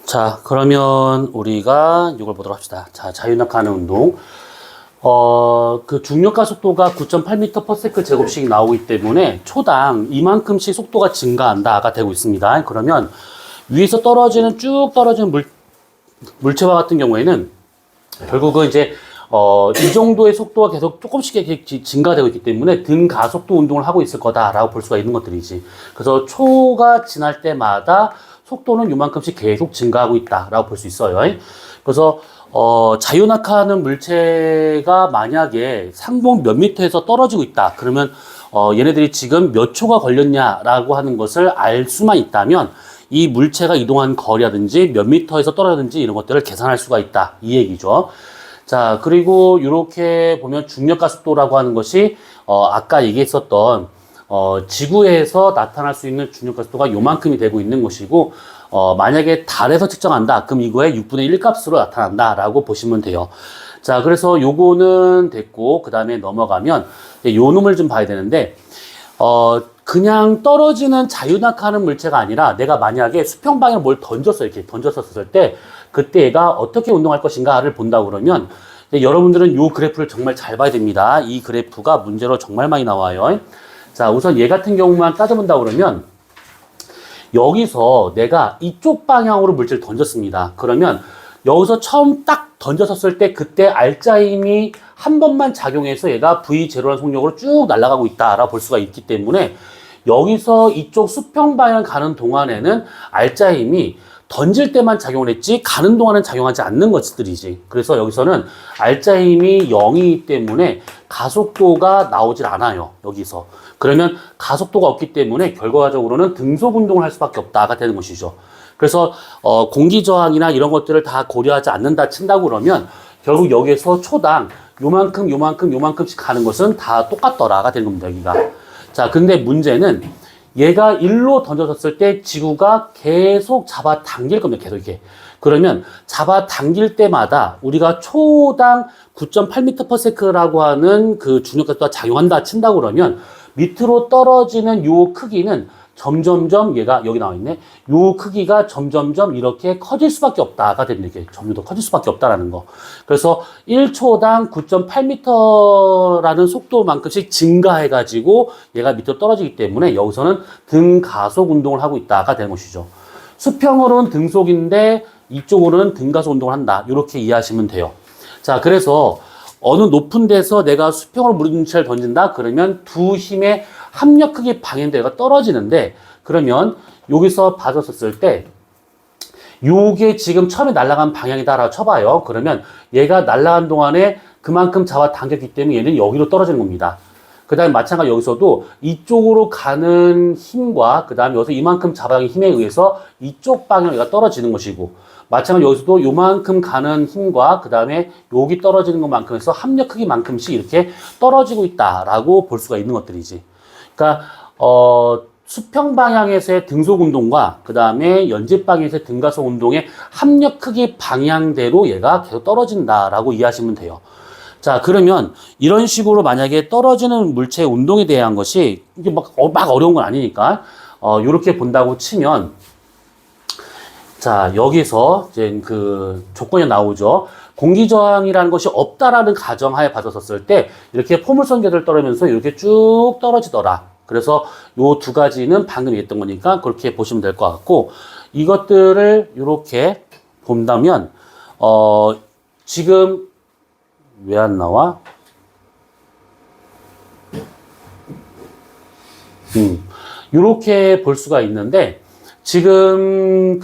자, 그러면 우리가 이걸 보도록 합시다. 자, 자유낙하하는 운동. 그 중력가 속도가 9.8m/s 제곱씩 나오기 때문에 초당 이만큼씩 속도가 증가한다가 되고 있습니다. 그러면 위에서 떨어지는 쭉 떨어지는 물체와 같은 경우에는 결국은 이제 이 정도의 속도가 계속 조금씩 이렇게 증가되고 있기 때문에 등가속도 운동을 하고 있을 거다라고 볼 수가 있는 것들이지. 그래서 초가 지날 때마다 속도는 요만큼씩 계속 증가하고 있다라고 볼 수 있어요. 그래서 자유낙하하는 물체가 만약에 상공 몇 미터에서 떨어지고 있다. 그러면 얘네들이 지금 몇 초가 걸렸냐라고 하는 것을 알 수만 있다면 이 물체가 이동한 거리라든지 몇 미터에서 떨어졌는지 이런 것들을 계산할 수가 있다. 이 얘기죠. 자, 그리고 이렇게 보면 중력가 속도라고 하는 것이 아까 얘기했었던 지구에서 나타날 수 있는 중력가 속도가 요만큼이 되고 있는 것이고, 만약에 달에서 측정한다. 그럼 이거의 6분의 1 값으로 나타난다라고 보시면 돼요. 자, 그래서 요거는 됐고, 그 다음에 넘어가면, 요 놈을 좀 봐야 되는데, 그냥 떨어지는 자유낙하하는 물체가 아니라 내가 만약에 수평방향으로 뭘 던졌어요. 이렇게 던졌었을 때, 그때 얘가 어떻게 운동할 것인가를 본다 그러면, 여러분들은 요 그래프를 정말 잘 봐야 됩니다. 이 그래프가 문제로 정말 많이 나와요. 자, 우선 얘 같은 경우만 따져본다 그러면 여기서 내가 이쪽 방향으로 물질을 던졌습니다. 그러면 여기서 처음 딱 던졌었을 때 그때 알짜 힘이 한 번만 작용해서 얘가 V0라는 속력으로 쭉 날아가고 있다라고 볼 수가 있기 때문에 여기서 이쪽 수평 방향 가는 동안에는 알짜 힘이 던질 때만 작용을 했지 가는 동안은 작용하지 않는 것들이지. 그래서 여기서는 알짜 힘이 0이기 때문에 가속도가 나오질 않아요. 여기서. 그러면 가속도가 없기 때문에 결과적으로는 등속 운동을 할 수밖에 없다가 되는 것이죠. 그래서 공기 저항이나 이런 것들을 다 고려하지 않는다 친다고 그러면 결국 여기에서 초당 요만큼씩 가는 것은 다 똑같더라가 되는 겁니다. 여기가. 자, 근데 문제는 얘가 일로 던져졌을 때 지구가 계속 잡아당길 겁니다. 계속 이렇게. 그러면 잡아당길 때마다 우리가 초당 9.8m/s라고 하는 그 중력가속도가 작용한다 친다고 그러면 밑으로 떨어지는 요 크기는 점점점 얘가 여기 나와 있네. 요 크기가 점점점 이렇게 커질 수밖에 없다가 됩니다. 이게 점점 더 커질 수밖에 없다라는 거. 그래서 1초당 9.8m라는 속도만큼씩 증가해가지고 얘가 밑으로 떨어지기 때문에 여기서는 등가속 운동을 하고 있다가 되는 것이죠. 수평으로는 등속인데 이쪽으로는 등가속 운동을 한다. 이렇게 이해하시면 돼요. 자, 그래서 어느 높은 데서 내가 수평으로 물체를 던진다? 그러면 두 힘의 합력 크기 방향대가 떨어지는데, 그러면 여기서 받았었을 때 요게 지금 처음에 날아간 방향이다라고 쳐봐요. 그러면 얘가 날아간 동안에 그만큼 잡아당겼기 때문에 얘는 여기로 떨어지는 겁니다. 그 다음에 마찬가지로 여기서도 이쪽으로 가는 힘과 그 다음에 여기서 이만큼 잡아당긴 힘에 의해서 이쪽 방향으로 얘가 떨어지는 것이고, 마찬가지로 여기서도 요만큼 가는 힘과 그 다음에 여기 떨어지는 것만큼 해서 합력 크기만큼씩 이렇게 떨어지고 있다라고 볼 수가 있는 것들이지. 그러니까 수평 방향에서의 등속 운동과 그 다음에 연집 방향에서의 등가속 운동의 합력 크기 방향대로 얘가 계속 떨어진다라고 이해하시면 돼요. 자, 그러면 이런 식으로 만약에 떨어지는 물체의 운동에 대한 것이 이게 막 어려운 건 아니니까 이렇게 본다고 치면, 자, 여기서 이제 그 조건이 나오죠. 공기 저항이라는 것이 없다라는 가정하에 받았었을 때 이렇게 포물선계를 떨어지면서 이렇게 쭉 떨어지더라. 그래서 요 두 가지는 방금 얘기했던 거니까 그렇게 보시면 될 것 같고, 이것들을 이렇게 본다면 지금 왜 안 나와? 이렇게 볼 수가 있는데, 지금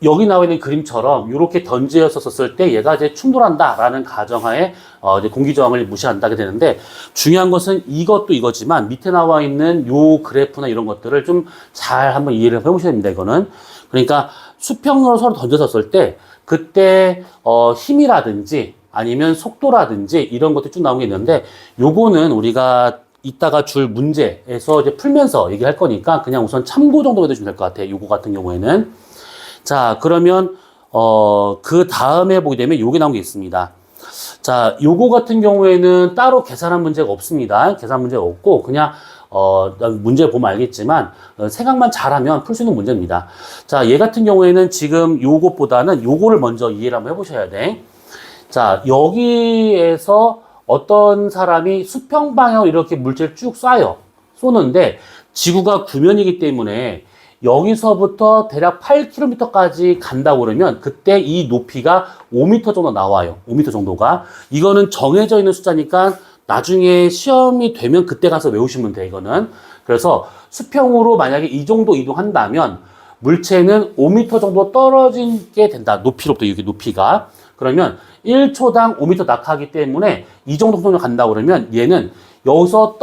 여기 나와 있는 그림처럼 이렇게 던지었었을 때 얘가 이제 충돌한다라는 가정하에 이제 공기 저항을 무시한다게 되는데, 중요한 것은 이것도 이거지만 밑에 나와 있는 요 그래프나 이런 것들을 좀 잘 한번 이해를 해보셔야 됩니다. 이거는 그러니까 수평으로 서로 던졌었을 때 그때 힘이라든지 아니면 속도라든지 이런 것들이 쭉 나온 게 있는데, 요거는 우리가 이따가 줄 문제에서 이제 풀면서 얘기할 거니까 그냥 우선 참고 정도로 해주시면 될 것 같아요. 요거 같은 경우에는. 자, 그러면 그 다음에 보게 되면 요게 나온 게 있습니다. 자, 요거 같은 경우에는 따로 계산한 문제가 없습니다. 계산 문제가 없고, 그냥, 문제 보면 알겠지만, 생각만 잘하면 풀 수 있는 문제입니다. 자, 얘 같은 경우에는 지금 요것보다는 요거를 먼저 이해를 한번 해보셔야 돼. 자, 여기에서 어떤 사람이 수평 방향으로 이렇게 물체를 쭉 쏴요. 쏘는데, 지구가 구면이기 때문에, 여기서부터 대략 8km까지 간다고 그러면 그때 이 높이가 5m 정도 나와요. 5m 정도가. 이거는 정해져 있는 숫자니까 나중에 시험이 되면 그때 가서 외우시면 돼, 이거는. 그래서 수평으로 만약에 이 정도 이동한다면 물체는 5m 정도 떨어지게 된다. 높이로부터 이렇게 높이가. 그러면 1초당 5m 낙하하기 때문에 이 정도 속도로 간다고 그러면 얘는 여기서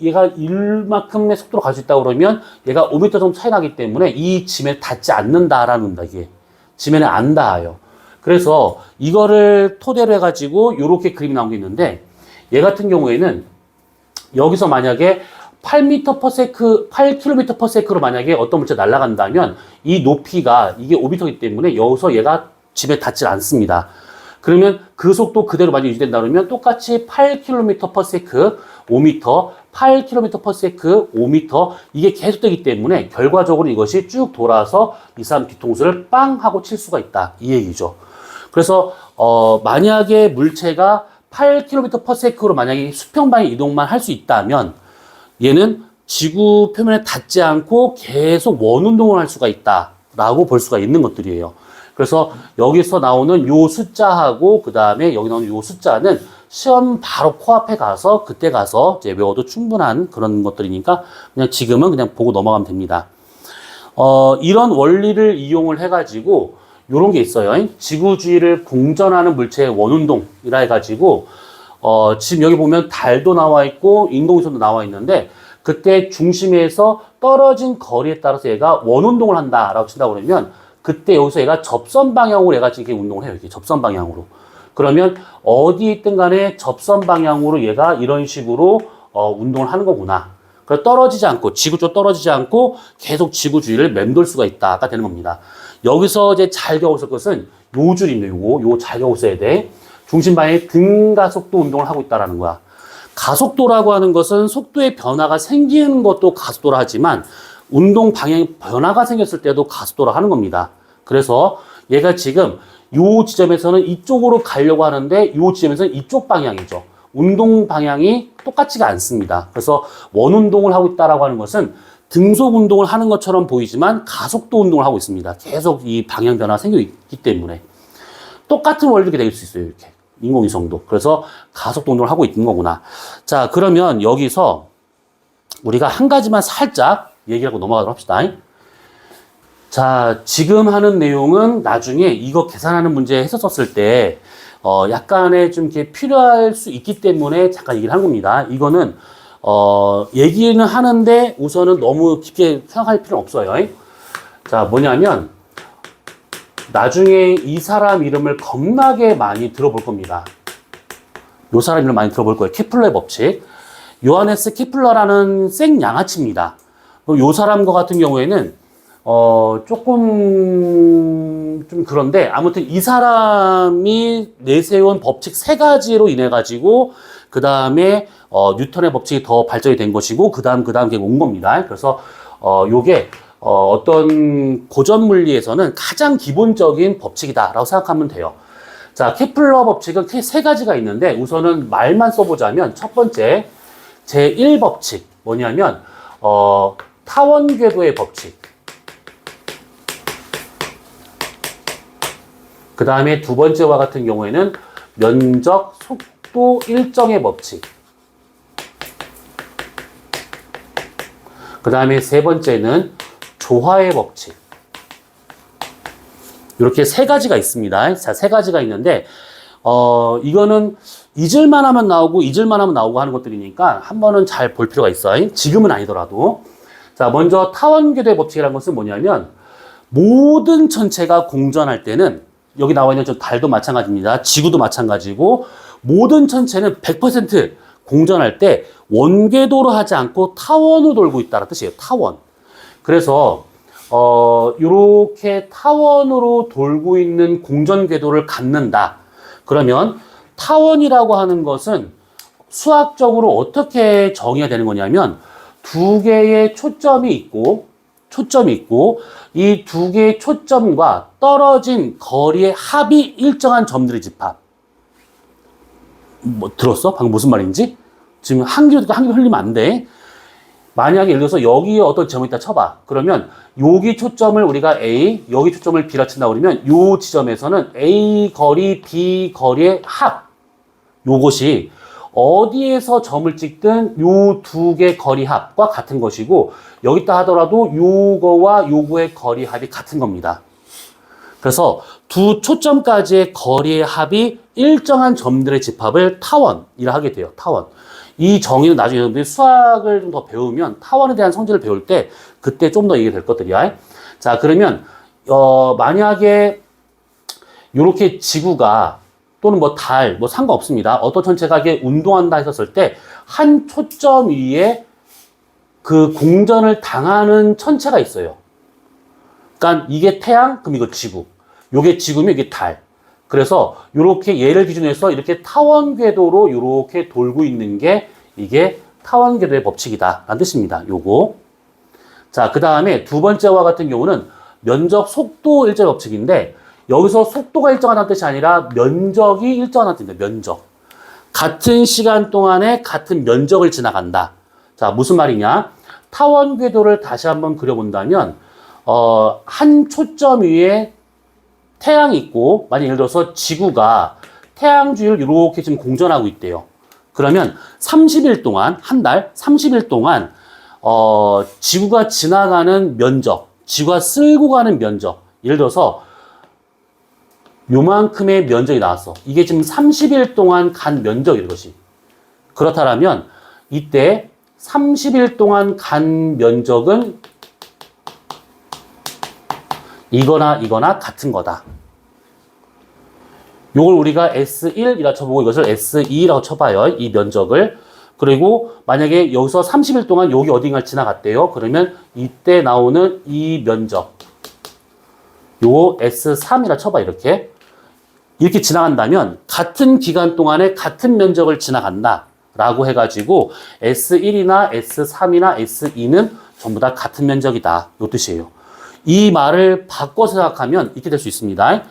얘가 이만큼의 속도로 갈 수 있다고 그러면 얘가 5m 정도 차이 나기 때문에 이 지면에 닿지 않는다라는 겁니다, 이게. 지면에 안 닿아요. 그래서 이거를 토대로 해가지고 이렇게 그림이 나온 게 있는데 얘 같은 경우에는 여기서 만약에 8km/s로 만약에 어떤 물체가 날아간다면 이 높이가 이게 5m이기 때문에 여기서 얘가 지면에 닿지 않습니다. 그러면 그 속도 그대로 만약 유지된다 그러면 똑같이 8km/s 5m, 8km/s 5m 이게 계속되기 때문에 결과적으로 이것이 쭉 돌아서 이 사람 뒤통수를 빵 하고 칠 수가 있다. 이 얘기죠. 그래서 만약에 물체가 8km/s로 만약에 수평 방향 이동만 할 수 있다면 얘는 지구 표면에 닿지 않고 계속 원운동을 할 수가 있다라고 볼 수가 있는 것들이에요. 그래서 여기서 나오는 요 숫자하고 그 다음에 여기 나오는 요 숫자는 시험 바로 코앞에 가서 그때 가서 이제 외워도 충분한 그런 것들이니까 그냥 지금은 그냥 보고 넘어가면 됩니다. 이런 원리를 이용을 해가지고 요런 게 있어요. 지구 주위를 공전하는 물체의 원운동이라 해가지고 지금 여기 보면 달도 나와 있고 인공위성도 나와 있는데 그때 중심에서 떨어진 거리에 따라서 얘가 원운동을 한다라고 친다고 그러면 그때 여기서 얘가 접선 방향으로 얘가 이렇게 운동을 해요. 이렇게 접선 방향으로. 그러면 어디에 있든 간에 접선 방향으로 얘가 이런 식으로 운동을 하는 거구나. 그래서 떨어지지 않고 지구 쪽 떨어지지 않고 계속 지구 주위를 맴돌 수가 있다가 되는 겁니다. 여기서 이제 잘 기억할 것은 요 줄입니다. 요거 잘 기억을 써야 돼. 중심 방향의 등가속도 운동을 하고 있다라는 거야. 가속도라고 하는 것은 속도의 변화가 생기는 것도 가속도라 하지만 운동 방향 변화가 생겼을 때도 가속도라 하는 겁니다. 그래서 얘가 지금 요 지점에서는 이쪽으로 가려고 하는데 요 지점에서는 이쪽 방향이죠. 운동 방향이 똑같지가 않습니다. 그래서 원운동을 하고 있다라고 하는 것은 등속 운동을 하는 것처럼 보이지만 가속도 운동을 하고 있습니다. 계속 이 방향 변화가 생겨 있기 때문에 똑같은 원리로 될 수 있어요. 이렇게 인공위성도. 그래서 가속도 운동을 하고 있는 거구나. 자, 그러면 여기서 우리가 한 가지만 살짝 얘기하고 넘어가도록 합시다. 자, 지금 하는 내용은 나중에 이거 계산하는 문제 했었을 때, 약간의 좀 이렇게 필요할 수 있기 때문에 잠깐 얘기를 한 겁니다. 이거는, 얘기는 하는데 우선은 너무 깊게 생각할 필요는 없어요. 자, 뭐냐면, 나중에 이 사람 이름을 겁나게 많이 들어볼 겁니다. 요 사람 이름을 많이 들어볼 거예요. 케플러의 법칙. 요하네스 케플러라는 생 양아치입니다. 요 사람과 같은 경우에는 조금 좀 그런데 아무튼 이 사람이 내세운 법칙 3가지로 인해 가지고 그 다음에 뉴턴의 법칙이 더 발전이 된 것이고 그 다음 온 겁니다. 그래서 요게 어떤 고전 물리에서는 가장 기본적인 법칙이다라고 생각하면 돼요. 자, 케플러 법칙은 크게 3가지가 있는데 우선은 말만 써보자면 첫 번째 제1법칙 뭐냐면 타원 궤도의 법칙. 그 다음에 두 번째와 같은 경우에는 면적, 속도, 일정의 법칙. 그 다음에 세 번째는 조화의 법칙. 이렇게 3가지가 있습니다. 자, 3가지가 있는데, 이거는 잊을만 하면 나오고 하는 것들이니까 한 번은 잘 볼 필요가 있어요. 지금은 아니더라도. 자, 먼저 타원궤도의 법칙이라는 것은 뭐냐면 모든 천체가 공전할 때는 여기 나와 있는 저 달도 마찬가지입니다. 지구도 마찬가지고 모든 천체는 100% 공전할 때 원궤도로 하지 않고 타원으로 돌고 있다는 뜻이에요. 타원. 그래서 요렇게 타원으로 돌고 있는 공전 궤도를 갖는다. 그러면 타원이라고 하는 것은 수학적으로 어떻게 정의가 되는 거냐면 두 개의 초점이 있고 이 두 개의 초점과 떨어진 거리의 합이 일정한 점들의 집합. 뭐 들었어? 방금 무슨 말인지? 지금 한 귀로 듣고 한 귀로 흘리면 안 돼. 만약에 예를 들어서 여기에 어떤 점이 있다 쳐봐. 그러면 여기 초점을 우리가 A, 여기 초점을 B라 친다고 그러면 요 지점에서는 A 거리, B 거리의 합. 요것이 어디에서 점을 찍든 요 두 개 거리 합과 같은 것이고 여기다 하더라도 요거와 요거의 거리 합이 같은 겁니다. 그래서 두 초점까지의 거리의 합이 일정한 점들의 집합을 타원이라 하게 돼요. 타원. 이 정의는 나중에 여러분들이 수학을 좀 더 배우면 타원에 대한 성질을 배울 때 그때 좀 더 얘기가 될 것들이야. 자, 그러면 만약에 이렇게 지구가 또는 뭐 달, 뭐 상관없습니다. 어떤 천체가 이게 운동한다 했었을 때 한 초점 위에 그 공전을 당하는 천체가 있어요. 그러니까 이게 태양, 그럼 이거 지구. 요게 지구면 이게 달. 그래서 요렇게 얘를 기준으로 해서 이렇게 타원 궤도로 요렇게 돌고 있는 게 이게 타원 궤도의 법칙이다 라는 뜻입니다. 요거. 자, 그 다음에 두 번째와 같은 경우는 면적 속도 일정의 법칙인데 여기서 속도가 일정하다는 뜻이 아니라 면적이 일정하다는 뜻입니다. 면적. 같은 시간 동안에 같은 면적을 지나간다. 자, 무슨 말이냐? 타원 궤도를 다시 한번 그려본다면 한 초점 위에 태양이 있고 만약 예를 들어서 지구가 태양 주위를 이렇게 지금 공전하고 있대요. 그러면 30일 동안 한 달 30일 동안 지구가 지나가는 면적, 지구가 쓸고 가는 면적 예를 들어서 요만큼의 면적이 나왔어. 이게 지금 30일 동안 간 면적이에요, 이것이. 그렇다면 이때 30일 동안 간 면적은 이거나 같은 거다. 요걸 우리가 S1이라 쳐보고 이것을 S2라고 쳐봐요. 이 면적을. 그리고 만약에 여기서 30일 동안 여기 어딘가를 지나갔대요. 그러면 이때 나오는 이 면적. 요거 S3이라 쳐봐, 이렇게. 이렇게 지나간다면 같은 기간 동안에 같은 면적을 지나간다. 라고 해가지고 S1이나 S3이나 S2는 전부 다 같은 면적이다. 요 뜻이에요. 이 말을 바꿔서 생각하면 이렇게 될 수 있습니다.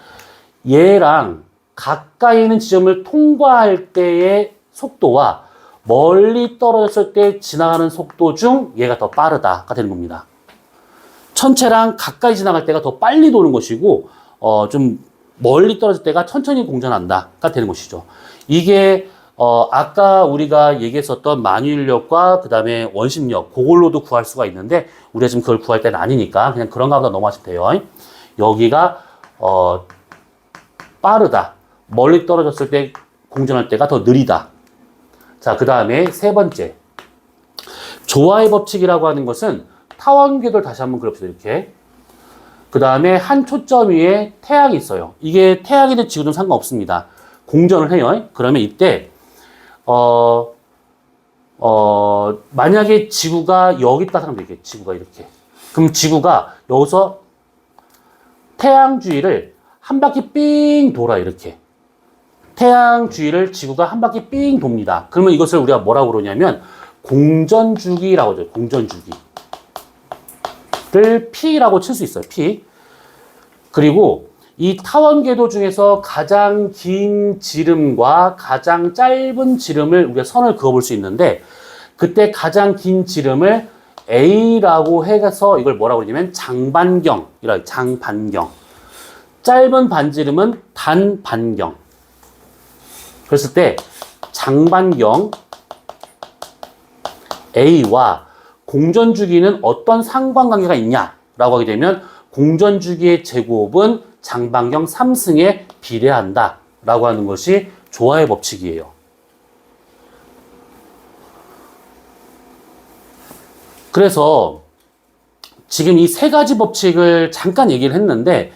얘랑 가까이 있는 지점을 통과할 때의 속도와 멀리 떨어졌을 때 지나가는 속도 중 얘가 더 빠르다가 되는 겁니다. 천체랑 가까이 지나갈 때가 더 빨리 도는 것이고 좀 멀리 떨어질 때가 천천히 공전한다가 되는 것이죠. 이게 아까 우리가 얘기했었던 만유인력과 그 다음에 원심력 그걸로도 구할 수가 있는데 우리가 지금 그걸 구할 때는 아니니까 그냥 그런가 보다 넘어가시면 돼요. 여기가 빠르다. 멀리 떨어졌을 때 공전할 때가 더 느리다. 자, 그 다음에 세 번째 조화의 법칙이라고 하는 것은 타원 궤도를 다시 한번 그려봅시다. 이렇게. 그 다음에 한 초점 위에 태양이 있어요. 이게 태양이든 지구든 상관없습니다. 공전을 해요. 그러면 이때 만약에 지구가 여기 있다 생각하면 되겠지. 지구가 이렇게. 그럼 지구가 여기서 태양 주위를 한 바퀴 삥 돌아, 이렇게. 태양 주위를 지구가 한 바퀴 삥 돕니다. 그러면 이것을 우리가 뭐라고 그러냐면 공전주기라고 하죠. 공전주기를 P라고 칠 수 있어요. P. 그리고 이 타원 궤도 중에서 가장 긴 지름과 가장 짧은 지름을 우리가 선을 그어볼 수 있는데 그때 가장 긴 지름을 A라고 해서 이걸 뭐라고 그러냐면 장반경이라고 장반경. 짧은 반지름은 단반경. 그랬을 때 장반경 A와 공전주기는 어떤 상관관계가 있냐라고 하게 되면 공전주기의 제곱은 장반경 3승에 비례한다 라고 하는 것이 조화의 법칙이에요. 그래서 지금 이 세 가지 법칙을 잠깐 얘기를 했는데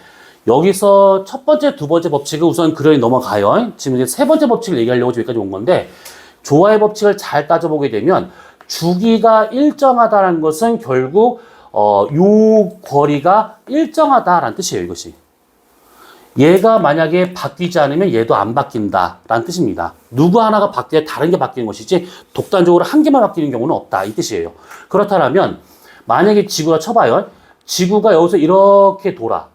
여기서 첫 번째, 두 번째 법칙은 우선 그려이 넘어가요. 지금 이제 세 번째 법칙을 얘기하려고 여기까지 온 건데 조화의 법칙을 잘 따져보게 되면 주기가 일정하다는 것은 결국 요 거리가 일정하다라는 뜻이에요. 이것이. 얘가 만약에 바뀌지 않으면 얘도 안 바뀐다라는 뜻입니다. 누구 하나가 바뀌어야 다른 게 바뀌는 것이지 독단적으로 한 개만 바뀌는 경우는 없다 이 뜻이에요. 그렇다면 만약에 지구가 쳐봐요. 지구가 여기서 이렇게 돌아.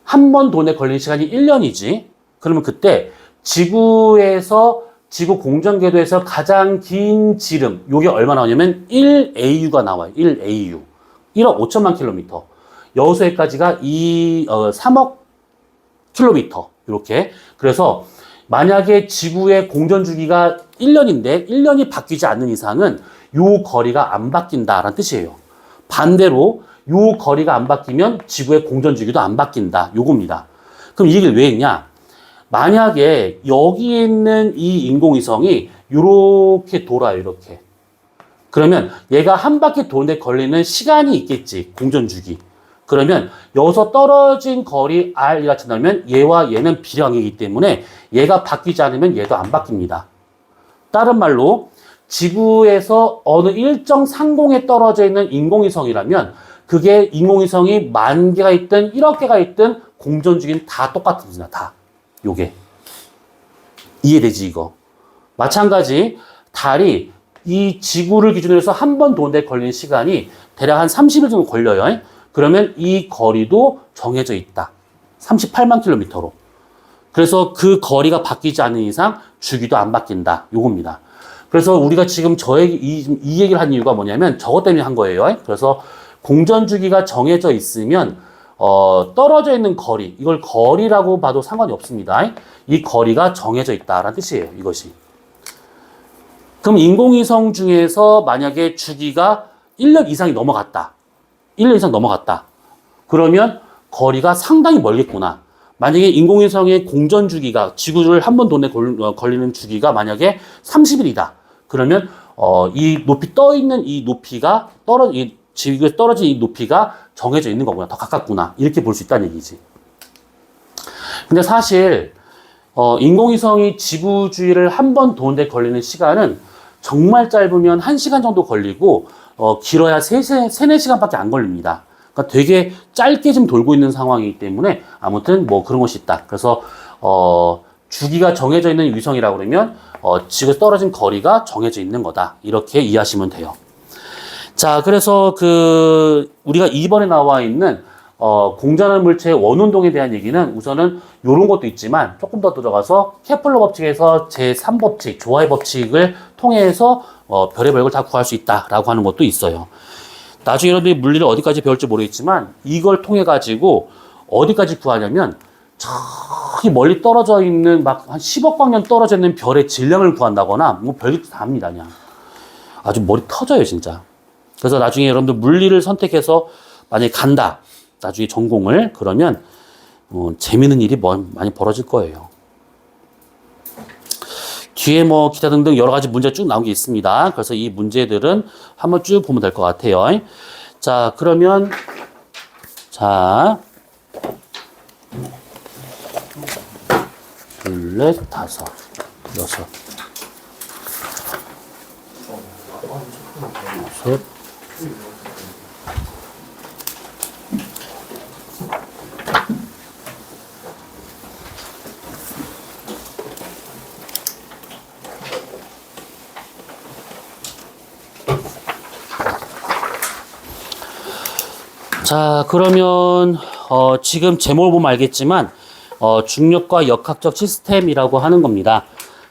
한 번 돈에 걸리는 시간이 1년이지. 그러면 그때 지구에서 지구 공전궤도에서 가장 긴 지름, 요게 얼마 나오냐면 1AU가 나와요. 1AU. 1억 5천만 킬로미터. 여기서 여기까지가 3억 킬로미터. 이렇게. 그래서 만약에 지구의 공전 주기가 1년인데 1년이 바뀌지 않는 이상은 요 거리가 안 바뀐다라는 뜻이에요. 반대로 요 거리가 안 바뀌면 지구의 공전 주기도 안 바뀐다. 요겁니다. 그럼 이 얘기를 왜 했냐? 만약에 여기 있는 이 인공위성이 이렇게 돌아요, 이렇게. 그러면 얘가 한 바퀴 도는데 걸리는 시간이 있겠지, 공전주기. 그러면 여기서 떨어진 거리 R이 같이 나오면 얘와 얘는 비례관계이기 때문에 얘가 바뀌지 않으면 얘도 안 바뀝니다. 다른 말로 지구에서 어느 일정 상공에 떨어져 있는 인공위성이라면 그게 인공위성이 10,000개가 있든 1억 개가 있든 공전주기는 다 똑같습니다, 다. 요게. 이해되지, 이거? 마찬가지, 달이 이 지구를 기준으로 해서 한 번 도는데 걸리는 시간이 대략 한 30일 정도 걸려요. 그러면 이 거리도 정해져 있다. 38만 킬로미터로. 그래서 그 거리가 바뀌지 않는 이상 주기도 안 바뀐다. 요겁니다. 그래서 우리가 지금 이 얘기를 한 이유가 뭐냐면 저것 때문에 한 거예요. 그래서 공전 주기가 정해져 있으면 떨어져 있는 거리, 이걸 거리라고 봐도 상관이 없습니다. 이 거리가 정해져 있다라는 뜻이에요, 이것이. 그럼 인공위성 중에서 만약에 주기가 1년 이상이 넘어갔다. 1년 이상 넘어갔다. 그러면 거리가 상당히 멀겠구나. 만약에 인공위성의 공전 주기가 지구를 한 번 돈에 걸리는 주기가 만약에 30일이다. 그러면 이 높이 떠 있는 이 높이가 지구에 떨어진 이 높이가 정해져 있는 거구나. 더 가깝구나. 이렇게 볼 수 있다는 얘기지. 근데 사실 인공위성이 지구 주위를 한 번 도는데 걸리는 시간은 정말 짧으면 1시간 정도 걸리고 길어야 4시간밖에 안 걸립니다. 그러니까 되게 짧게 좀 돌고 있는 상황이기 때문에 아무튼 뭐 그런 것이 있다. 그래서 주기가 정해져 있는 위성이라고 그러면 지구에서 떨어진 거리가 정해져 있는 거다. 이렇게 이해하시면 돼요. 자, 그래서 우리가 2번에 나와 있는 공전한 물체의 원운동에 대한 얘기는 우선은 이런 것도 있지만 조금 더 들어가서 케플러 법칙에서 제3법칙, 조화의 법칙을 통해서 별의 걸 다 구할 수 있다라고 하는 것도 있어요. 나중에 여러분들이 물리를 어디까지 배울지 모르겠지만 이걸 통해 가지고 어디까지 구하냐면 저기 멀리 떨어져 있는 막 한 10억 광년 떨어져 있는 별의 질량을 구한다거나 뭐 별짓 다 합니다, 그냥. 아주 머리 터져요, 진짜. 그래서 나중에 여러분들 물리를 선택해서 만약에 간다. 나중에 전공을. 그러면 재미있는 일이 많이 벌어질 거예요. 뒤에 뭐 기타 등등 여러 가지 문제 쭉 나온 게 있습니다. 그래서 이 문제들은 한번 쭉 보면 될 것 같아요. 자, 그러면 둘, 넷, 다섯, 여섯, 여섯. 자, 그러면 지금 제목을 보면 알겠지만 중력과 역학적 시스템이라고 하는 겁니다.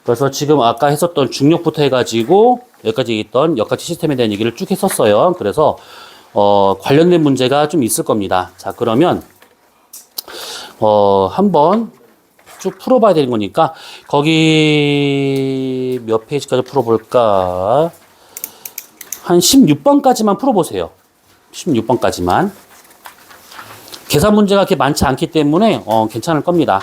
그래서 지금 아까 했었던 중력부터 해가지고 여기까지 있던 역학적 시스템에 대한 얘기를 쭉 했었어요. 그래서 관련된 문제가 좀 있을 겁니다. 자, 그러면 한번 쭉 풀어봐야 되는 거니까 거기 몇 페이지까지 풀어볼까? 한 16번까지만 풀어보세요. 16번까지만. 계산 문제가 그렇게 많지 않기 때문에 괜찮을 겁니다.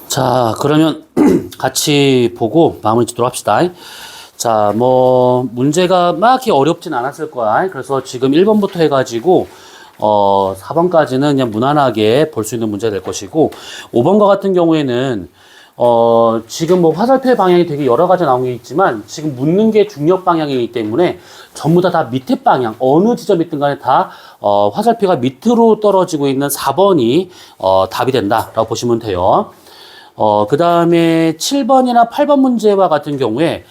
자, 그러면 같이 보고 마무리 짓도록 합시다. 자, 뭐, 문제가 막 이렇게 어렵진 않았을 거야. 그래서 지금 1번부터 해가지고, 4번까지는 그냥 무난하게 볼 수 있는 문제가 될 것이고, 5번과 같은 경우에는, 지금 뭐 화살표의 방향이 되게 여러 가지 나온 게 있지만, 지금 묻는 게 중력 방향이기 때문에, 전부 다 밑에 방향, 어느 지점이든 간에 다, 화살표가 밑으로 떨어지고 있는 4번이, 답이 된다라고 보시면 돼요. 그 다음에 7번이나 8번 문제와 같은 경우에,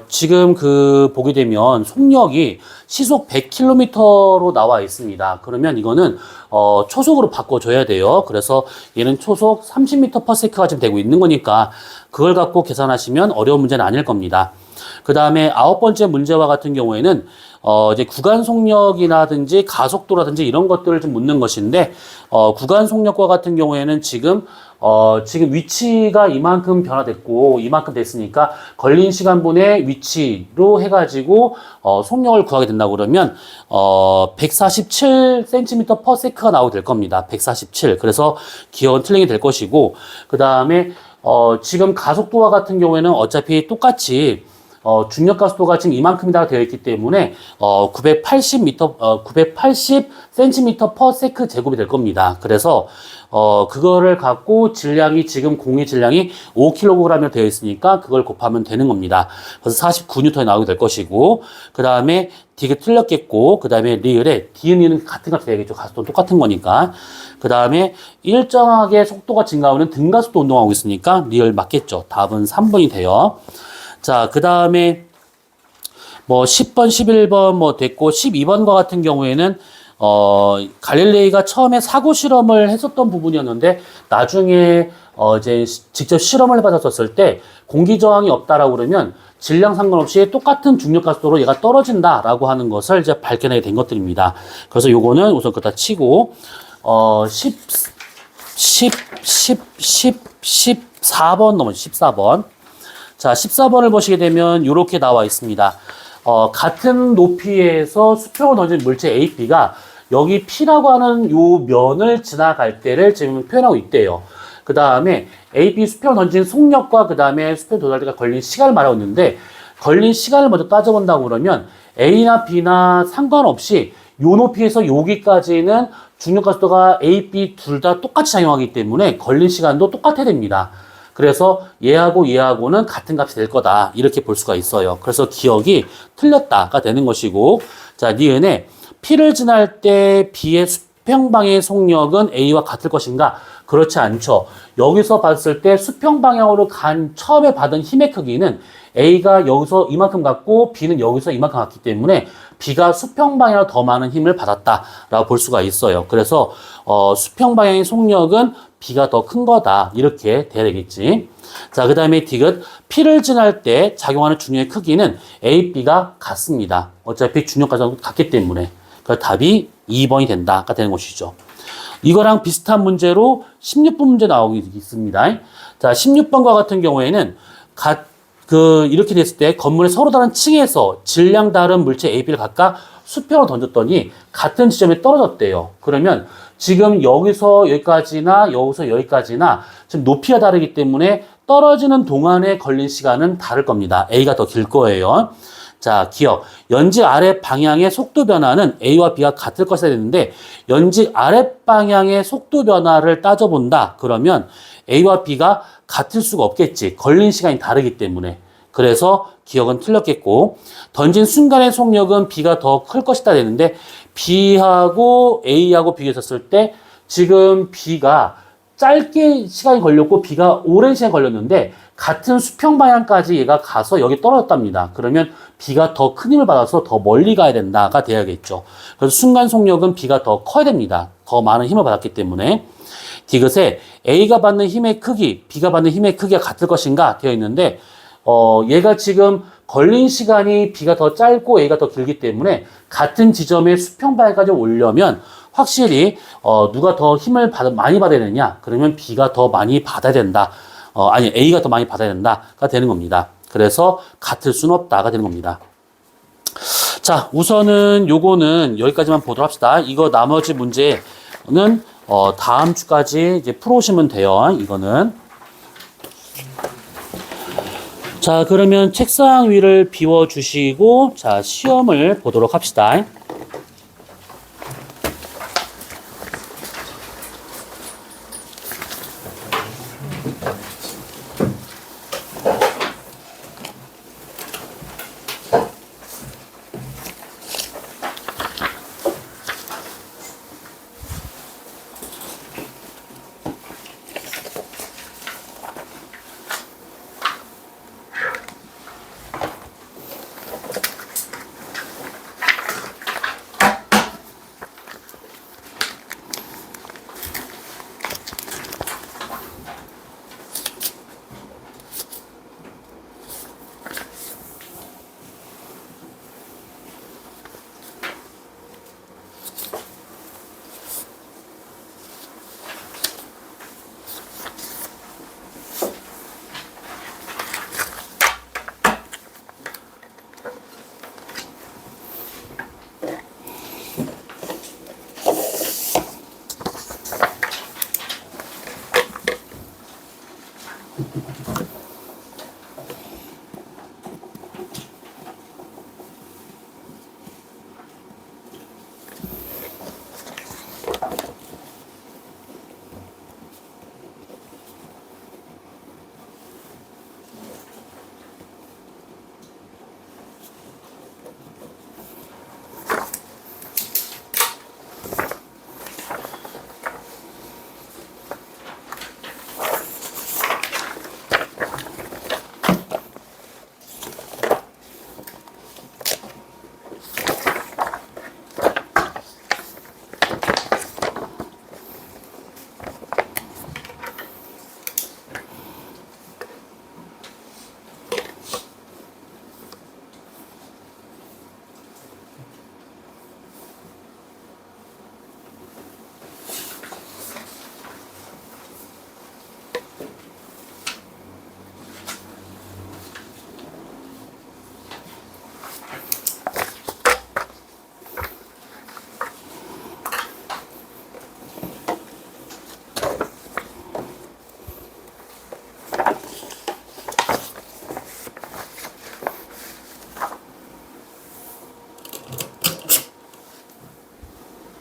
지금 보게 되면 속력이 시속 100km로 나와 있습니다. 그러면 이거는, 초속으로 바꿔줘야 돼요. 그래서 얘는 초속 30m/s가 지금 되고 있는 거니까 그걸 갖고 계산하시면 어려운 문제는 아닐 겁니다. 그 다음에 9번째 문제와 같은 경우에는, 이제 구간 속력이라든지 가속도라든지 이런 것들을 좀 묻는 것인데, 구간 속력과 같은 경우에는 지금 위치가 이만큼 변화됐고, 이만큼 됐으니까, 걸린 시간분의 위치로 해가지고, 속력을 구하게 된다고 그러면, 147cm/s가 나오게 될 겁니다. 147. 그래서 기억은 틀린 게 될 것이고, 그 다음에, 지금 가속도와 같은 경우에는 어차피 똑같이, 중력 가속도가 지금 이만큼이다 되어 있기 때문에 980cm/s 제곱이 될 겁니다. 그래서 그거를 갖고 질량이 지금 공의 질량이 5kg이라고 되어 있으니까 그걸 곱하면 되는 겁니다. 그래서 49N이 나오게 될 것이고, 그 다음에 D가 틀렸겠고, 그 다음에 리을에 D는 같은 값이 되겠죠. 가속도는 똑같은 거니까. 그 다음에 일정하게 속도가 증가하는 등가속도 운동하고 있으니까 리을 맞겠죠. 답은 3번이 돼요. 자, 그 다음에, 뭐, 10번, 11번 뭐 됐고, 12번과 같은 경우에는, 갈릴레이가 처음에 사고 실험을 했었던 부분이었는데, 나중에, 이제 직접 실험을 해봤었을 때, 공기 저항이 없다라고 그러면, 질량 상관없이 똑같은 중력 가속도로 얘가 떨어진다라고 하는 것을 이제 밝혀내게 된 것들입니다. 그래서 요거는 우선 그다 치고, 14번 넘어죠. 14번. 자, 14번을 보시게 되면 이렇게 나와 있습니다. 같은 높이에서 수평을 던진 물체 A, B가 여기 P라고 하는 요 면을 지나갈 때를 지금 표현하고 있대요. 그 다음에 A, B 수평을 던진 속력과 그 다음에 수평 도달 때가 걸린 시간을 말하고 있는데, 걸린 시간을 먼저 따져본다고 그러면 A나 B나 상관없이 요 높이에서 여기까지는 중력 가속도가 A, B 둘 다 똑같이 작용하기 때문에 걸린 시간도 똑같아야 됩니다. 그래서 얘하고는 같은 값이 될 거다. 이렇게 볼 수가 있어요. 그래서 기억이 틀렸다가 되는 것이고, 자, 니은에 P를 지날 때 B의 수평방향의 속력은 A와 같을 것인가? 그렇지 않죠. 여기서 봤을 때 수평방향으로 처음에 받은 힘의 크기는 A가 여기서 이만큼 갖고 B는 여기서 이만큼 갖기 때문에 B가 수평방향으로 더 많은 힘을 받았다라고 볼 수가 있어요. 그래서 수평방향의 속력은 B가 더 큰 거다. 이렇게 돼야 되겠지. 자, 그 다음에 디귿. P를 지날 때 작용하는 중력의 크기는 A, B가 같습니다. 어차피 중력과도 같기 때문에. 그 답이 2번이 된다가 되는 것이죠. 이거랑 비슷한 문제로 16번 문제 나오고 있습니다. 자, 16번과 같은 경우에는 이렇게 됐을 때 건물의 서로 다른 층에서 질량 다른 물체 A, B를 각각 수평을 던졌더니 같은 지점에 떨어졌대요. 그러면 지금 여기서 여기까지나 여기서 여기까지나 지금 높이가 다르기 때문에 떨어지는 동안에 걸린 시간은 다를 겁니다. A가 더 길 거예요. 자, 기억. 연직 아래 방향의 속도 변화는 A와 B가 같을 것이라 했는데, 연직 아래 방향의 속도 변화를 따져본다. 그러면 A와 B가 같을 수가 없겠지. 걸린 시간이 다르기 때문에. 그래서 기억은 틀렸겠고, 던진 순간의 속력은 B가 더 클 것이다 했는데, B하고 A하고 비교했을 때 지금 B가 짧게 시간이 걸렸고 B가 오랜 시간이 걸렸는데 같은 수평 방향까지 얘가 가서 여기 떨어졌답니다. 그러면 B가 더 큰 힘을 받아서 더 멀리 가야 된다가 돼야겠죠. 그래서 순간 속력은 B가 더 커야 됩니다. 더 많은 힘을 받았기 때문에. 디귿에 A가 받는 힘의 크기, B가 받는 힘의 크기가 같을 것인가 되어 있는데, 얘가 지금 걸린 시간이 B가 더 짧고 A가 더 길기 때문에 같은 지점의 수평 방향까지 오려면 확실히 누가 더 힘을 많이 받아야 되느냐? 그러면 B가 더 많이 받아야 된다. A가 더 많이 받아야 된다가 되는 겁니다. 그래서 같을 수는 없다가 되는 겁니다. 자, 우선은 요거는 여기까지만 보도록 합시다. 이거 나머지 문제는 다음 주까지 이제 풀어오시면 돼요. 이거는. 자, 그러면 책상 위를 비워주시고, 자, 시험을 보도록 합시다.